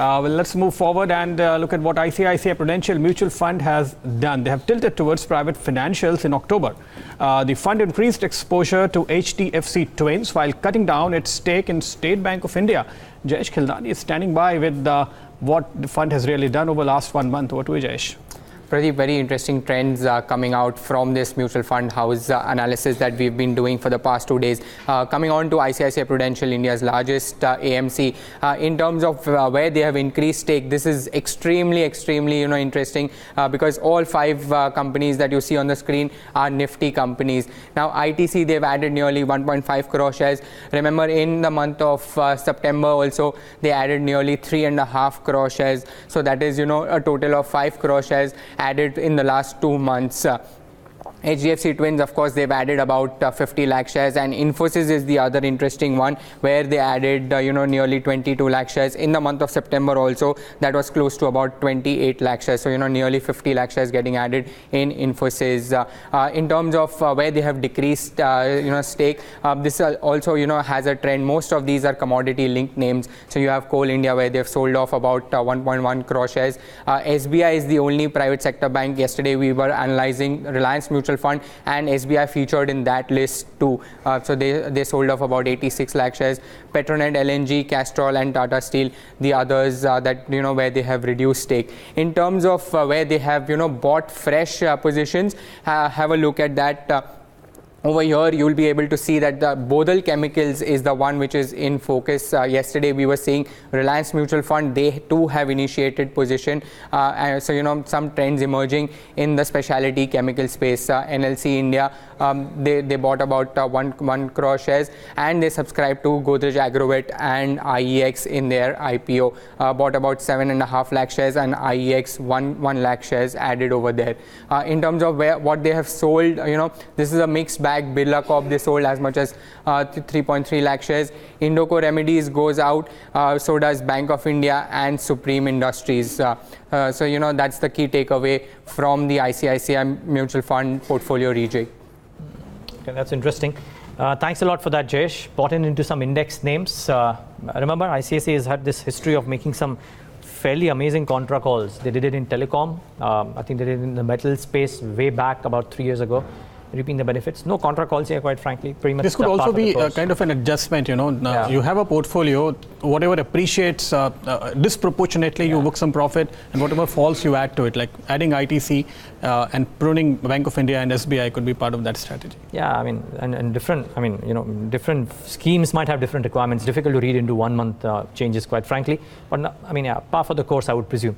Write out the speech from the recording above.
Well, let's move forward and look at what ICICI Prudential Mutual Fund has done. They have tilted towards private financials in October. The fund increased exposure to HDFC Twins while cutting down its stake in State Bank of India. Jayesh Khilnani is standing by with what the fund has really done over the last 1 month. Over to you, Jayesh. Very interesting trends coming out from this mutual fund house analysis that we've been doing for the past 2 days. Coming on to ICICI Prudential, India's largest AMC, in terms of where they have increased stake, this is extremely interesting because all 5 companies that you see on the screen are nifty companies. Now ITC, they've added nearly 1.5 crore shares. Remember, in the month of September also they added nearly 3.5 crore shares. So that is a total of 5 crore shares added in the last 2 months. HDFC Twins, of course, they've added about 50 lakh shares, and Infosys is the other interesting one where they added nearly 22 lakh shares. In the month of September also, that was close to about 28 lakh shares. So nearly 50 lakh shares getting added in Infosys. In terms of where they have decreased stake, this also has a trend. Most of these are commodity linked names. So you have Coal India where they've sold off about 1.1 crore shares. SBI is the only private sector bank. Yesterday we were analyzing Reliance Mutual Fund, and SBI featured in that list too. So they sold off about 86 lakh shares. Petronet, LNG, Castrol and Tata Steel, the others that where they have reduced stake. In terms of where they have bought fresh positions, have a look at that. Over here, you will be able to see that the Bodal Chemicals is the one which is in focus. Yesterday, we were seeing Reliance Mutual Fund. They too have initiated position. So, some trends emerging in the specialty chemical space. NLC India, they bought about 1 crore shares, and they subscribed to Godrej Agrovet and IEX in their IPO. Bought about 7.5 lakh shares, and IEX 1 lakh shares added over there. In terms of what they have sold, this is a mixed bag. Birla Corp, they sold as much as 3.3 lakh shares. Indoco Remedies goes out, so does Bank of India and Supreme Industries. So that's the key takeaway from the ICICI Mutual Fund portfolio Rejig. Okay, that's interesting. Thanks a lot for that, Jayesh. Bought into some index names. Remember, ICICI has had this history of making some fairly amazing contra calls. They did it in telecom. I think they did it in the metal space way back about 3 years ago. Reaping the benefits. No contra calls here, quite frankly. Pretty much. This could also be kind of an adjustment, Yeah. You have a portfolio, whatever appreciates disproportionately, you book some profit, and whatever falls, you add to it. Like adding ITC and pruning Bank of India and SBI could be part of that strategy. Yeah, I mean, and different, different schemes might have different requirements. Difficult to read into 1 month changes, quite frankly. But, par for the course, I would presume.